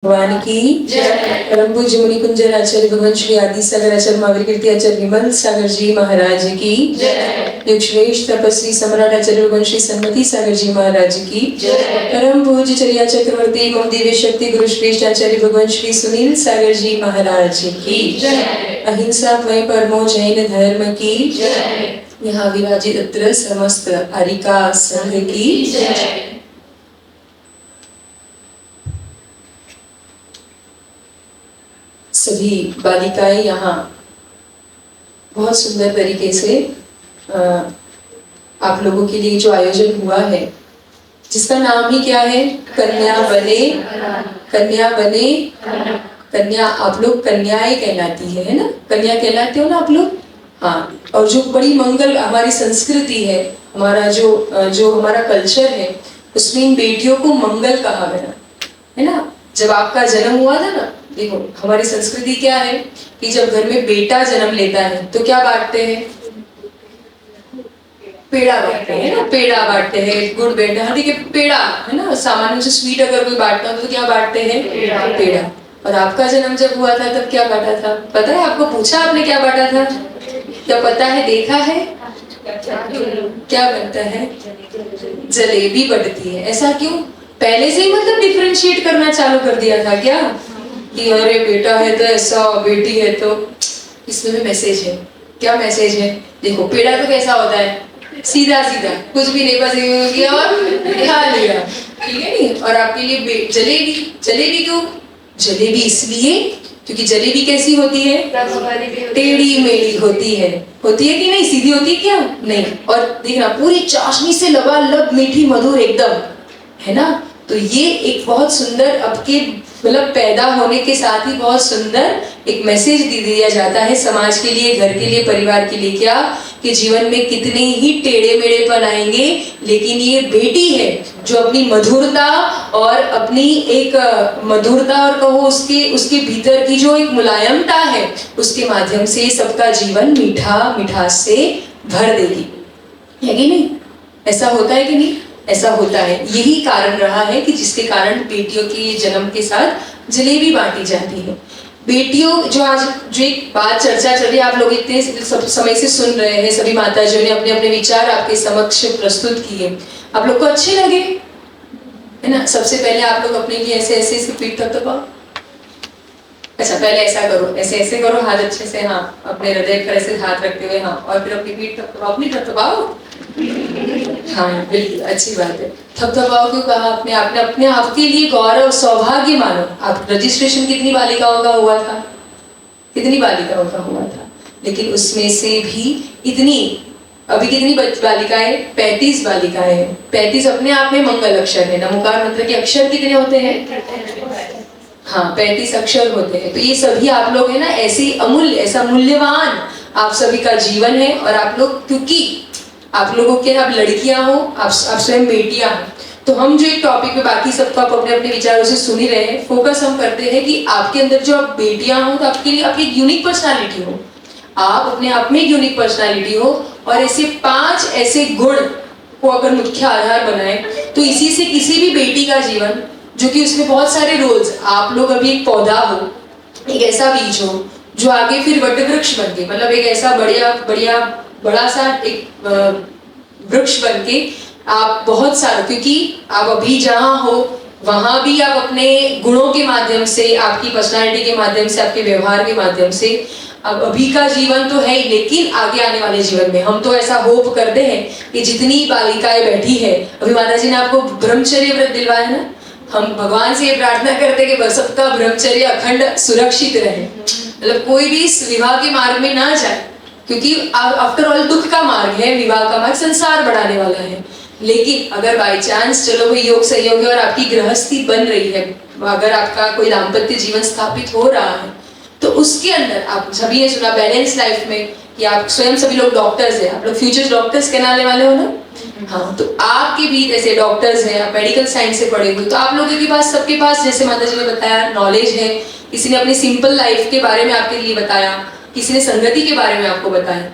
भगवान की जय। परम पूज्य मुनि कुंजर आचार्य भगवान श्री आदि सागर आचार्य महावीर कीर्ति आचार्य विमल सागर जी महाराज की जय। युग श्रेष्ठ तपस्वी सम्राट आचार्य भगवान श्री सन्मति सागर जी महाराज की जय। परम पूज्य चर्या चक्रवर्ती मम दिव्य शक्ति गुरु श्रेष्ठ आचार्य भगवान श्री सुनील सागर जी महाराज की जय। अहिंसा मय परमो जैन धर्म की जय। यहाँ विराजित समस्त हरिका संघ की जय। सभी बालिकाएं यहाँ बहुत सुंदर तरीके से आप लोगों के लिए जो आयोजन हुआ है, जिसका नाम ही क्या है, कन्या बने कन्या बने कन्या। आप लोग कन्याएं कहलाती है ना, कन्या कहलाते हो ना आप लोग। हाँ, और जो बड़ी मंगल हमारी संस्कृति है, हमारा जो हमारा कल्चर है, उसमें इन बेटियों को मंगल कहा गया है ना। जब आपका जन्म हुआ था ना, देखो हमारी संस्कृति क्या है कि जब घर में बेटा जन्म लेता है तो क्या बांटते हैं, पेड़ा बांटते हैं ना, पेड़ा बांटते हैं, गुड़ बांटते हैं। देखिए पेड़ा है ना, सामान्य से स्वीट अगर कोई बांटता हो तो क्या बांटते हैं, पेड़ा। और आपका जन्म जब हुआ था तब क्या बांटा था, पता है आपको? पूछा आपने क्या बांटा था, क्या पता है, देखा है क्या बनता है, जलेबी बढ़ती है। ऐसा क्यों? पहले से ही मतलब डिफरेंशिएट करना चालू कर दिया था क्या, कि अरे बेटा है तो ऐसा, बेटी है तो। इसमें भी मैसेज है। क्या मैसेज है? देखो पेड़ा तो कैसा होता है, सीधा सीधा, कुछ भी नहीं, बस किया और खा लिया, ठीक है नहीं। और आपके लिए जलेबी, जलेबी क्यों? जलेबी इसलिए क्योंकि जलेबी कैसी होती है, टेढ़ी मेढ़ी होती है कि नहीं, सीधी होती है क्या, नहीं। और देखना पूरी चाशनी से लबालब मीठी मधुर एकदम, है ना। तो ये एक बहुत सुंदर, आपके मतलब पैदा होने के साथ ही बहुत सुंदर एक मैसेज दे दिया जाता है समाज के लिए, घर के लिए, परिवार के लिए। क्या कि जीवन में कितने ही टेढ़े मेढ़ेपन आएंगे, लेकिन ये बेटी है जो अपनी मधुरता और अपनी एक मधुरता और कहो उसके भीतर की जो एक मुलायमता है, उसके माध्यम से सबका जीवन मिठास से भर देगी, है कि नहीं? ऐसा होता है कि नहीं? ऐसा होता है। यही कारण रहा है कि जिसके कारण बेटियों के जन्म के साथ जलेबी बांटी जाती है। बेटियों जो आज जो एक बात चर्चा चल रही है, आप लोग इतने समय से सुन रहे हैं, सभी माताजियों ने अपने अपने विचार आपके समक्ष प्रस्तुत किए, आप लोग को अच्छे लगे, है ना। सबसे पहले आप लोग अपने लिए ऐसे ऐसे पीठ थपथपाओ। अच्छा, पहले ऐसा करो, ऐसे ऐसे करो हाथ अच्छे से, हाँ, अपने हृदय पर ऐसे हाथ रखते हुए, हाँ, और फिर अपनी पीठ थपथपाओ, अपनी थपथपाओ। हाँ बिल्कुल, अच्छी बात है। थपथपाओ क्यों कहा आपने? आपने अपने आप के लिए गौरव सौभाग्य मानो। आप रजिस्ट्रेशन कितनी बालिकाओं का हुआ था, कितनी बालिकाओं का हुआ था, लेकिन उसमें से भी इतनी, अभी कितनी बालिकाएं, 35 बालिकाएं। 35 अपने आप में मंगल अक्षर है। नमोकार मंत्र के अक्षर कितने होते हैं? हाँ, 35 अक्षर होते हैं। तो ये सभी आप लोग है ना, ऐसी अमूल्य, ऐसा मूल्यवान आप सभी का जीवन है। और आप लोग, क्योंकि आप लोगों के, आप लड़कियां हो, आप स्वयं बेटियां हो, तो हम जो एक टॉपिक पे बाकी सबको आप अपने अपने विचारों से सुन ही रहे हैं, फोकस हम करते हैं कि आपके अंदर जो आप बेटियां हो, तो आपके लिए आपकी एक यूनिक पर्सनालिटी हो, आप अपने आप में एक यूनिक पर्सनालिटी हो। और ऐसे 5 ऐसे गुण को अगर मुख्य आधार बनाए, तो इसी से किसी भी बेटी का जीवन, जो कि उसमें बहुत सारे रोल्स, आप लोग अभी एक पौधा हो, एक ऐसा बीज हो जो आगे फिर वटवृक्ष बन के, मतलब एक ऐसा बड़ा सा एक वृक्ष बन के आप बहुत सारा, क्योंकि आप अभी जहां हो वहां भी आप अपने गुणों के माध्यम से, आपकी पर्सनालिटी के माध्यम से, आपके व्यवहार के माध्यम से, अब अभी का जीवन तो है ही, लेकिन आगे आने वाले जीवन में हम तो ऐसा होप करते हैं कि जितनी बालिकाएं बैठी है, अभी माता जी ने आपको ब्रह्मचर्य व्रत दिलवाया है ना, हम भगवान से ये प्रार्थना करते हैं कि सबका ब्रह्मचर्य अखंड सुरक्षित रहे, मतलब कोई भी इस विवाह के मार्ग में ना जाए, क्योंकि आफ्टर ऑल दुख का मार्ग है, विवाह का मार्ग संसार बढ़ाने वाला है। लेकिन अगर बाई चांस चलो भाई योग सहयोग है और आपकी गृहस्थी बन रही है, अगर आपका कोई दाम्पत्य जीवन स्थापित हो रहा है, तो उसके अंदर आप सभी ने सुना बैलेंस लाइफ में, कि आप स्वयं सभी लोग डॉक्टर्स हैं, आप लोग फ्यूचर डॉक्टर्स कहलाने वाले हो ना। हाँ, तो आपके भी जैसे डॉक्टर्स हैं, आप मेडिकल साइंस से पढ़े हुए, तो आप लोगों के पास, सबके पास, जैसे माता जी ने बताया, नॉलेज है। किसी ने अपनी सिंपल लाइफ के बारे में आपके लिए बताया, किसी ने संगति के बारे में आपको बताया।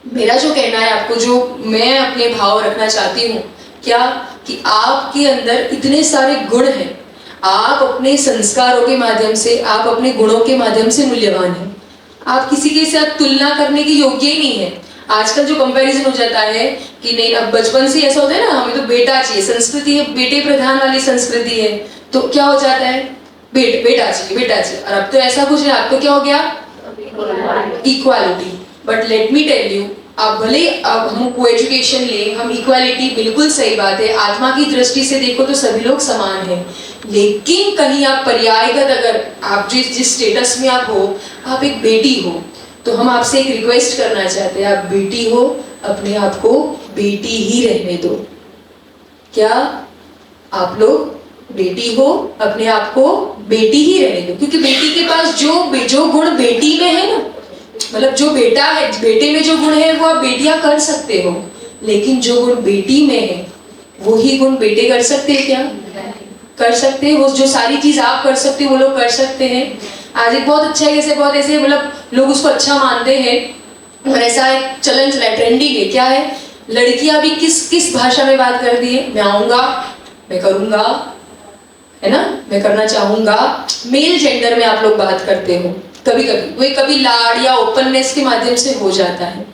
मेरा जो कहना है आपको, जो मैं अपने भाव रखना चाहती हूँ, क्या कि आपके अंदर इतने सारे गुण हैं, आप अपने संस्कारों के माध्यम से, आप अपने गुणों के माध्यम से मूल्यवान हैं। आप किसी के साथ तुलना करने के योग्य ही नहीं है। आजकल जो कंपैरिजन हो जाता है कि नहीं, अब बचपन से ऐसा होता है ना, हमें तो बेटा चाहिए, संस्कृति है बेटे प्रधान वाली संस्कृति है, तो क्या हो जाता है, बेटा चाहिए बेटा चाहिए। और अब तो ऐसा कुछ नहीं, अब तो क्या हो गया, equality. But let me tell you, आप भले अब हम को एजुकेशन ले, हम इक्वालिटी, बिल्कुल सही बात है, आत्मा की दृष्टि से देखो तो सभी लोग समान हैं, लेकिन कहीं आप पर्यायगत, अगर आप जिस स्टेटस में आप हो, आप एक बेटी हो, तो हम आपसे एक रिक्वेस्ट करना चाहते हैं, आप बेटी हो, अपने आप को बेटी ही रहने दो। क्या आप लोग बेटी हो, अपने आप को बेटी ही रहने दो, क्योंकि बेटी के पास जो गुण बेटी में है ना, मतलब जो बेटा है, बेटे में जो गुण है वो आप बेटियां कर सकते हो, लेकिन जो गुण बेटी में है वही गुण बेटे कर सकते हैं क्या, कर सकते हैं। वो जो सारी चीज आप कर सकते हो वो लोग कर सकते हैं। आज एक बहुत अच्छा है, जैसे बहुत ऐसे मतलब लोग उसको अच्छा मानते हैं, और ऐसा एक चलन चला है, ट्रेंडिंग है, क्या है, लड़कियां भी किस भाषा में बात करती है, मैं आऊंगा, मैं करूंगा, है ना, मैं करना चाहूंगा। मेल जेंडर में आप लोग बात करते हो, कभी कभी लाड या ओपननेस के माध्यम से हो जाता है,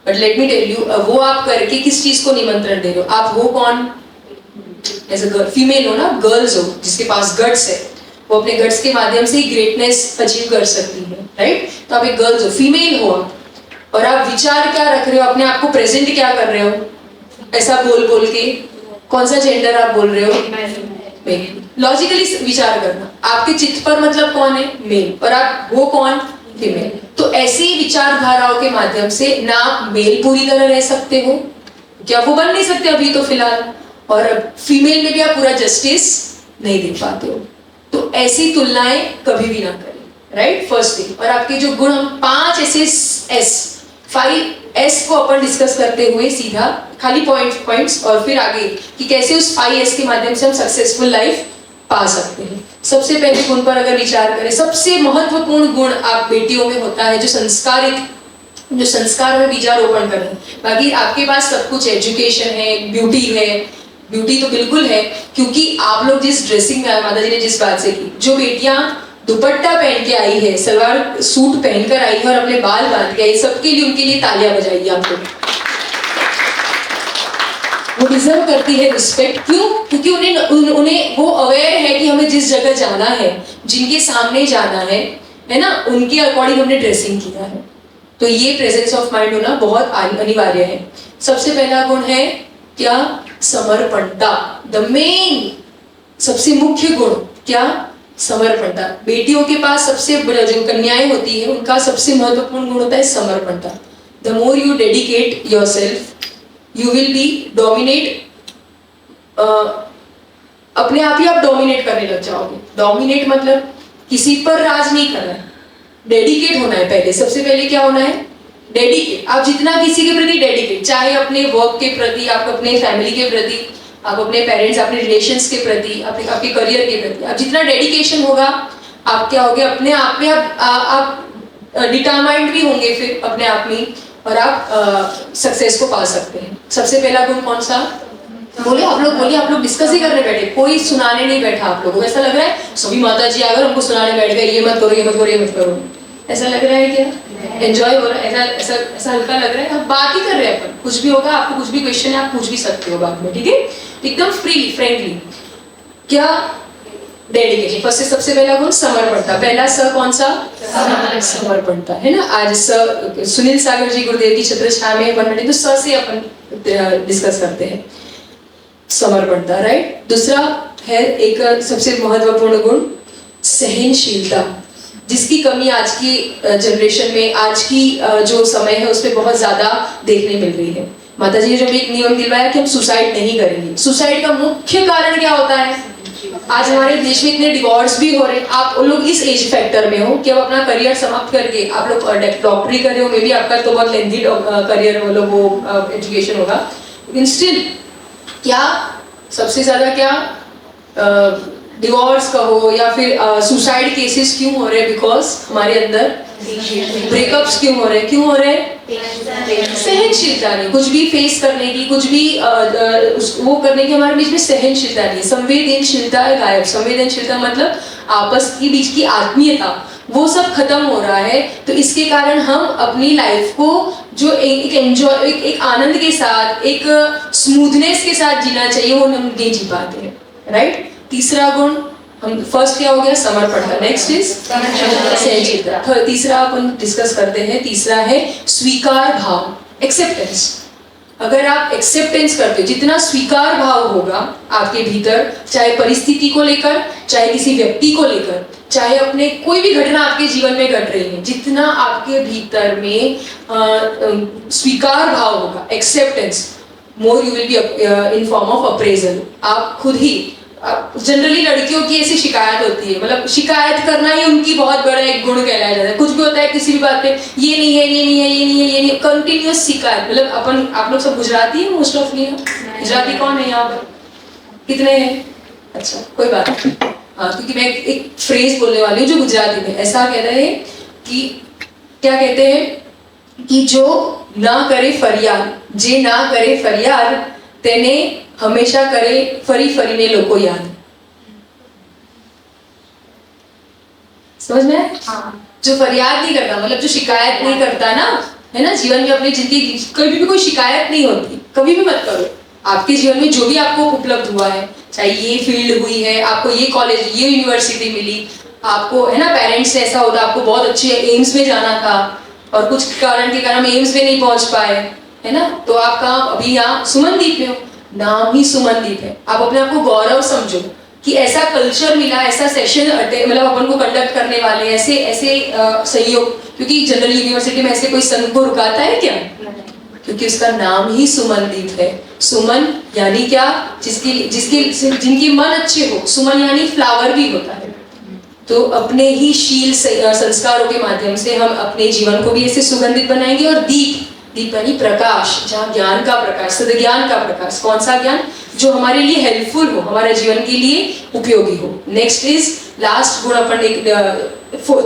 but let me tell you, वो आप करके किस चीज को निमंत्रण दे रहे हो, आप हो कौन, एज अ फीमेल हो ना, गर्ल्स हो, जिसके पास गट्स है, वो अपने गट्स के माध्यम से ही ग्रेटनेस अचीव कर सकती है, राइट। तो आप एक गर्ल्स हो, फीमेल हो, और आप विचार क्या रख रहे हो, अपने आप को प्रेजेंट क्या कर रहे हो, ऐसा बोल के, कौन सा जेंडर आप बोल रहे हो, लॉजिकली विचार करना, आपके चित्त पर मतलब कौन है, मेल, और आप वो कौन, फीमेल। तो ऐसी विचारधाराओं के माध्यम से ना आप मेल पूरी तरह रह सकते हो, क्या वो बन नहीं सकते अभी तो फिलहाल, और फीमेल में भी आप पूरा जस्टिस नहीं दे पाते हो। तो ऐसी तुलनाएं कभी भी ना करें, राइट, फर्स्ट थिंग। और आपके जो गुण, हम 5 एस को अपन डिस्कस करते हुए सीधा खाली पॉइंट्स, और फिर आगे कि कैसे उस 5 एस के माध्यम से हम सक्सेसफुल लाइफ पा सकते हैं। सबसे पहले गुण पर अगर विचार करें, सबसे महत्वपूर्ण गुण आप बेटियों में होता है जो संस्कार में बीजारोपण करना। बाकी आपके पास सब कुछ, एजुकेशन है, ब्यूटी तो बिल्कुल है, क्योंकि आप लोग जिस ड्रेसिंग में, माता जी ने जिस बात से की, जो बेटियां दुपट्टा पहन के आई है, सलवार सूट पहनकर आई है और अपने बाल बांध के आई, सबके लिए, उनके लिए तालियां बजाइए आप लोग। वो डिजर्व करती है रिस्पेक्ट। क्यों? क्योंकि उन्हें वो अवेयर है कि हमें जिस जगह जाना है, जिनके सामने जाना है ना, उनके अकॉर्डिंग हमने ड्रेसिंग किया है। तो ये प्रेजेंस ऑफ माइंड होना बहुत अनिवार्य है। सबसे पहला गुण है क्या, समर्पणता। द मेन, सबसे मुख्य गुण क्या, समर्पणता। बेटियों के पास सबसे बड़ा, जो कन्याएं होती है उनका सबसे महत्वपूर्ण गुण होता है समर्पणता। The more you dedicate yourself, you will be dominate, अपने आप ही आप डोमिनेट करने लग जाओगे। डोमिनेट मतलब किसी पर राज नहीं करना है, डेडिकेट होना है। पहले, सबसे पहले क्या होना है, डेडिकेट। आप जितना किसी के प्रति डेडिकेट, चाहे अपने वर्क के प्रति, आप अपने फैमिली के प्रति, आप अपने पेरेंट्स, अपने रिलेशंस के प्रति, आपके करियर के प्रति, आप जितना डेडिकेशन होगा, आप क्या होगे, अपने आप में आप डिटरमाइंड भी होंगे फिर अपने आप में, और आप सक्सेस को पा सकते हैं। सबसे पहला गुण कौन सा, बोले आप लोग डिस्कस ही करने बैठे, कोई सुनाने नहीं बैठा। आप लोगों को ऐसा लग रहा है सभी माता जी अगर हमको सुनाने बैठ गए, ये मत करो, ये मत करो, ये मत करो, ऐसा लग रहा है क्या, एंजॉय हो रहा है, ऐसा हल्का लग रहा है, हम बात ही कर रहे हैं अपन, कुछ भी होगा, आपको कुछ भी क्वेश्चन है आप पूछ भी सकते हो बाद में, ठीक है, एकदम फ्रीली, फ्रेंडली। क्या, डेडिकेशन। फर्स्ट, सबसे पहला गुण समर्पणता। पहला स कौन सा, समर्पणता, है ना। आज सुनील सागर जी गुरुदेव की छत्र छाया में 100, तो स से अपन डिस्कस करते हैं समर्पणता, राइट। दूसरा है एक सबसे महत्वपूर्ण गुण, सहनशीलता, जिसकी कमी आज की जनरेशन में, आज की जो समय है उसमें बहुत ज्यादा देखने मिल रही है। माता जी ने जब एक नियम दिलवाया कि हम सुसाइड नहीं करेंगे। सुसाइड का मुख्य कारण क्या होता है, आज हमारे देश में इतने डिवोर्स भी हो रहे हैं। आप लोग इस एज फैक्टर में हो कि अब अपना करियर समाप्त करके आप लोग डॉक्टरी कर रहे हो, मे बी आपका तो बहुत लेंथी करियर मतलब वो एजुकेशन होगा, लेकिन स्टिल क्या सबसे ज्यादा क्या डिवोर्स कहो या फिर सुसाइड केसेस क्यों हो रहे हैं, बिकॉज हमारे अंदर ब्रेकअप्स क्यों हो रहे हैं, सहनशीलता नहीं, कुछ भी फेस करने की, कुछ भी वो करने की हमारे बीच में सहनशीलता नहीं। संवेदनशीलता है गायब। संवेदनशीलता मतलब आपस के बीच की आत्मीयता, वो सब खत्म हो रहा है। तो इसके कारण हम अपनी लाइफ को जो एक एंजॉय, एक आनंद के साथ, एक स्मूथनेस के साथ जीना चाहिए, वो हम नहीं जी पाते हैं, राइट। तीसरा गुण, हम फर्स्ट क्या हो गया, समर्पण का। नेक्स्ट इज सहनशीलता। तीसरा अपन डिस्कस करते हैं। तीसरा है स्वीकार भाव, एक्सेप्टेंस। अगर आप एक्सेप्टेंस करते हो, जितना स्वीकार भाव होगा आपके भीतर, चाहे परिस्थिति को लेकर, चाहे किसी व्यक्ति को लेकर, चाहे अपने कोई भी घटना आपके जीवन में घट रही है, जितना आपके भीतर में स्वीकार भाव होगा, acceptance, more you will be in form of appraisal. आप खुद ही, जनरली लड़कियों की ऐसी शिकायत होती है, मतलब शिकायत करना ही उनकी बहुत बड़ा एक गुण कहलाया जाता है। कुछ भी होता है किसी भी बात पे, ये नहीं है, ये नहीं है, ये नहीं है, ये नहीं, कंटिन्यूअस शिकायत। मतलब आप लोग सब गुजराती है मोस्ट ऑफ, गुजराती कौन है यहाँ पर, कितने हैं? अच्छा, कोई बात नहीं। हाँ, क्योंकि मैं एक फ्रेज बोलने वाली हूँ जो गुजराती में ऐसा कह रहे हैं कि, क्या कहते हैं कि जो ना करे फरियाद, जे ना करे फरियाद, तेने हमेशा करे फरी फरीने लोको याद। समझ में? हाँ। जो फरियाद नहीं करता, मतलब जो शिकायत नहीं करता ना, है ना, जीवन में अपनी जिंदगी कभी भी कोई शिकायत नहीं होती, कभी भी मत करो। आपके जीवन में जो भी आपको उपलब्ध हुआ है, चाहे ये फील्ड हुई है, आपको ये कॉलेज, ये यूनिवर्सिटी मिली, आपको, है ना, पेरेंट्स से ऐसा होता आपको बहुत अच्छे एम्स में जाना था और कुछ कारण के कारण एम्स में नहीं पहुंच पाए, है ना, तो आप कहाँ अभी यहाँ सुमनदीप में हो, नाम ही सुमनदीप है। आप अपने आप को गौरव समझो कि ऐसा कल्चर मिला, ऐसा सेशन मतलब अपन को कंडक्ट करने वाले ऐसे ऐसे सहयोग, क्योंकि जनरल यूनिवर्सिटी में ऐसे कोई संघ को रुकाता है क्या? क्योंकि उसका नाम ही सुमनदीप है। सुमन यानी क्या? जिनके मन अच्छे हो। सुमन यानी फ्लावर भी होता है। तो अपने ही शील संस्कारों के माध्यम से हम अपने जीवन को भी ऐसे सुगंधित बनाएंगे। और दीप यानी प्रकाश, जहाँ ज्ञान का प्रकाश, सद्ज्ञान का प्रकाश। कौन सा ज्ञान? जो हमारे लिए हेल्पफुल हो, हमारे जीवन के लिए उपयोगी हो। नेक्स्ट इज लास्ट गुण, अपन एक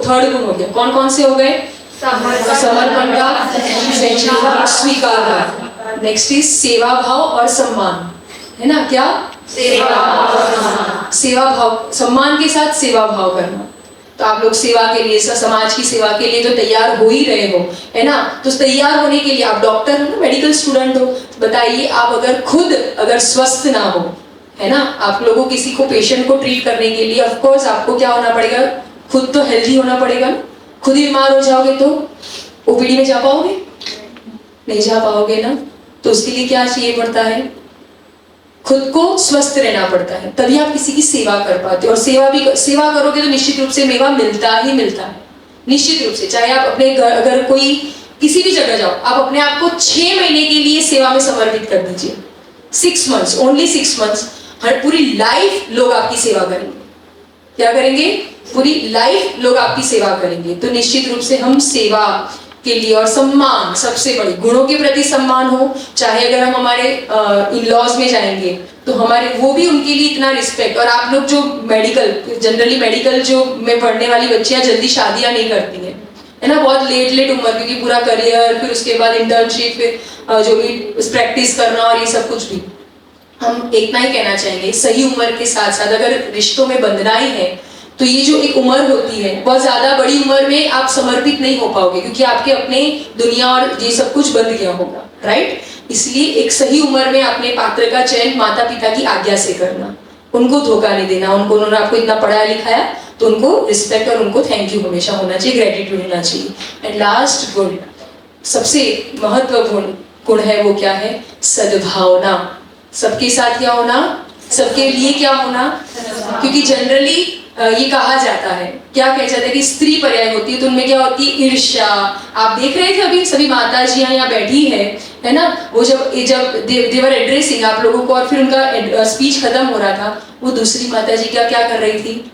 थर्ड गुण हो गया। कौन कौन से हो गए? समर्पण का, स्वीकार। नेक्स्ट इज सेवा भाव और सम्मान, है ना? क्या? सेवा भाव, सम्मान के साथ सेवा भाव करना। तो आप लोग सेवा के लिए, समाज की सेवा के लिए तो तैयार हो ही रहे हो, है ना? तो तैयार होने के लिए, आप डॉक्टर हो ना, मेडिकल स्टूडेंट हो, बताइए आप अगर स्वस्थ ना हो, है ना, आप लोगों किसी को, पेशेंट को ट्रीट करने के लिए ऑफ कोर्स आपको क्या होना पड़ेगा? खुद तो हेल्दी होना पड़ेगा। खुद ही बीमार हो जाओगे तो ओपीडी में जा पाओगे? नहीं जा पाओगे ना। तो उसके लिए क्या चाहिए पड़ता है? खुद को स्वस्थ रहना पड़ता है, तभी आप किसी की सेवा कर पाते हो। और सेवा करोगे तो निश्चित रूप से मेवा मिलता ही मिलता है, निश्चित रूप से। चाहे आप अपने घर, अगर कोई किसी भी जगह जाओ, आप अपने आप को 6 महीने के लिए सेवा में समर्पित कर दीजिए। 6 months, ओनली 6 months। हर पूरी लाइफ लोग आपकी सेवा करेंगे। क्या करेंगे? पूरी लाइफ लोग आपकी सेवा करेंगे। तो निश्चित रूप से हम सेवा के लिए, और सम्मान, सबसे बड़ी गुणों के प्रति सम्मान हो। चाहे अगर हम हमारे इन-लॉज में जाएंगे तो हमारे, वो भी उनके लिए इतना रिस्पेक्ट। और आप लोग जो जनरली मेडिकल जो में पढ़ने वाली बच्चियां जल्दी शादियां नहीं करती हैं, है ना, बहुत लेट उम्र, क्योंकि पूरा करियर, फिर उसके बाद इंटर्नशिप, फिर जो भी प्रैक्टिस करना और ये सब कुछ भी। हम इतना ही कहना चाहेंगे, सही उम्र के साथ साथ अगर रिश्तों में बंधना ही है तो ये जो एक उम्र होती है, बहुत ज्यादा बड़ी उम्र में आप समर्पित नहीं हो पाओगे, क्योंकि आपके अपने दुनिया और ये सब कुछ बंद गया होगा, राइट। इसलिए एक सही उम्र में अपने पात्र का चयन माता पिता की आज्ञा से करना, उनको धोखा नहीं देना। उन्होंने आपको इतना पढ़ाया लिखाया तो उनको रिस्पेक्ट और उनको थैंक यू हमेशा होना चाहिए, ग्रेटिट्यूड होना चाहिए। एंड लास्ट गुण, सबसे महत्वपूर्ण गुण है, वो क्या है? सद्भावना। सबके साथ क्या होना? सबके लिए क्या होना? क्योंकि जनरली ये कहा जाता है, क्या कहा जाता है कि स्त्री पर्याय होती है तो उनमें क्या होती है? ईर्ष्या। आप देख रहे थे अभी सभी माताजियां यहाँ बैठी है ना, वो जब देवर एड्रेसिंग आप लोगों को और फिर उनका स्पीच खत्म हो रहा था, वो दूसरी माताजी क्या कर रही थी?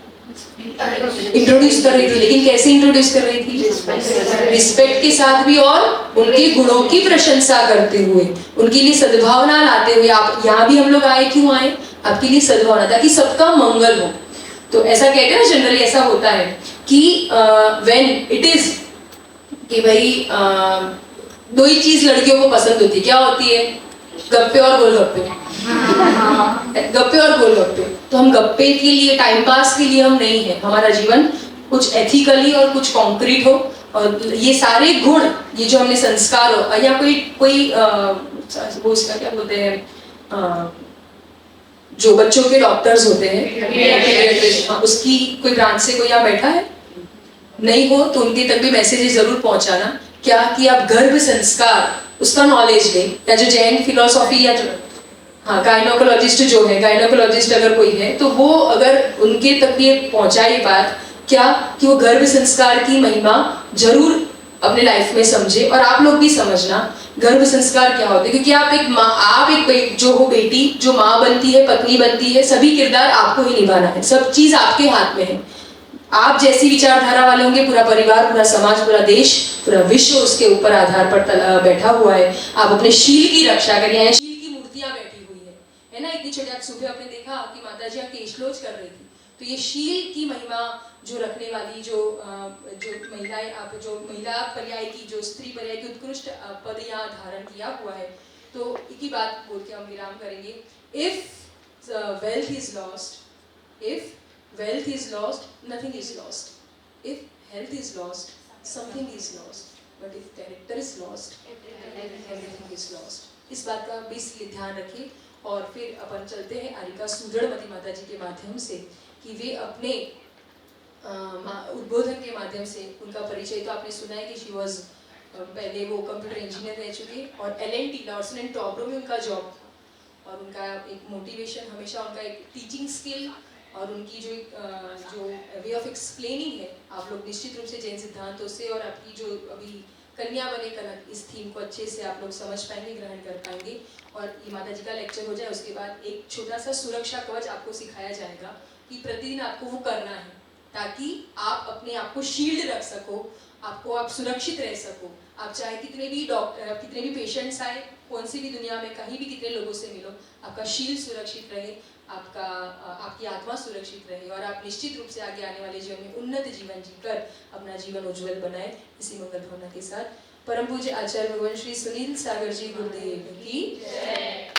इंट्रोड्यूस कर रही थी। लेकिन कैसे इंट्रोड्यूस कर रही थी? रिस्पेक्ट के साथ भी, और उनके गुणों की प्रशंसा करते हुए, उनके लिए सद्भावना लाते हुए। आप यहाँ भी हम लोग आए, क्यों आए? आपके लिए सद्भावना, ताकि सबका मंगल हो। तो ऐसा कहते हैं ना, जनरली ऐसा होता है कि व्हेन इट इज कि भाई दो ही चीज लड़कियों को पसंद होती है, क्या होती है? गप्पे और गोलगप्पे। गप्पे और गोलगप्पे। तो हम गप्पे के लिए, टाइम पास के लिए हम नहीं है। हमारा जीवन कुछ एथिकली और कुछ कॉन्क्रीट हो, और ये सारे गुण, ये जो हमने संस्कार हो, या कोई वो उसका क्या बोलते हैं, जो बच्चों के डॉक्टर्स होते हैं, उसकी कोई ब्रांच से कोई यहाँ बैठा है? नहीं हो तो उनके तक भी मैसेजेस जरूर पहुंचाना, क्या कि आप गर्भ संस्कार उसका नॉलेज लें, या जो जैन फिलोसॉफी या जो गायनोकोलॉजिस्ट जो है, गायनोकोलॉजिस्ट अगर कोई है तो वो अगर उनके तक ये पहुंचाए बात, क्या कि वो गर्भ संस्कार की महिमा जरूर अपने लाइफ में समझे। और आप लोग भी समझना गर्भ संस्कार क्या होते हैं, क्योंकि आप एक माँ, आप एक जो हो बेटी, जो माँ बनती है, पत्नी बनती है, सभी किरदार आपको ही निभाना है, सब चीज आपके हाथ में है। आप जैसी विचारधारा वाले होंगे, पूरा परिवार, पूरा समाज, पूरा देश, पूरा विश्व उसके ऊपर आधार पर बैठा हुआ है। आप अपने शील की रक्षा करिए। शील की मूर्तियां बैठी हुई है ना, इतनी छोटी। आप सुबह आपने देखा कि माताजी केशलोच कर रही थी, तो ये शील की महिमा जो रखने वाली जो महिलाएं, आप जो महिला पर्याय की, जो स्त्री पर्याय की उत्कृष्ट पद यहाँ धारण किया हुआ है। तो एक ही बात बोल के हम विराम करेंगे। If wealth is lost, if wealth is lost, nothing is lost. If health is lost, something is lost. But if character is lost, everything is lost. इस बात का भी इसलिए ध्यान रखें। और फिर अपन चलते हैं आरिका सुदृढ़मती माता जी के माध्यम से, कि वे अपने उद्बोधन के माध्यम से, उनका परिचय तो आपने सुना है कि शी वॉज, पहले वो कंप्यूटर इंजीनियर रह चुके, और LNT लॉर्सन एंड टॉब्रो में उनका जॉब था। और उनका एक मोटिवेशन हमेशा, उनका एक टीचिंग स्किल और उनकी जो वे ऑफ एक्सप्लेनिंग है, आप लोग निश्चित रूप से जैन सिद्धांतों से, और आपकी जो अभी कन्या बने कनक, इस थीम को अच्छे से आप लोग समझ पाएंगे, ग्रहण कर पाएंगे। और ये माता जी का लेक्चर हो जाए, उसके बाद एक छोटा सा सुरक्षा कवच आपको सिखाया जाएगा कि प्रतिदिन आपको वो करना है, ताकि आप अपने आप को शील्ड रख सको, आप सुरक्षित रह सको। आप चाहे कितने भी पेशेंट्स आए, कौन सी भी दुनिया में कहीं भी कितने लोगों से मिलो, आपका शील्ड सुरक्षित रहे, आपकी आत्मा सुरक्षित रहे, और आप निश्चित रूप से आगे आने वाले जीवन में उन्नत जीवन जीकर अपना जीवन उज्जवल बनाए। इसी मंगल भावना के साथ परम पूज्य आचार्य भगवान श्री सुनील सागर जी गुरुदेव की जय।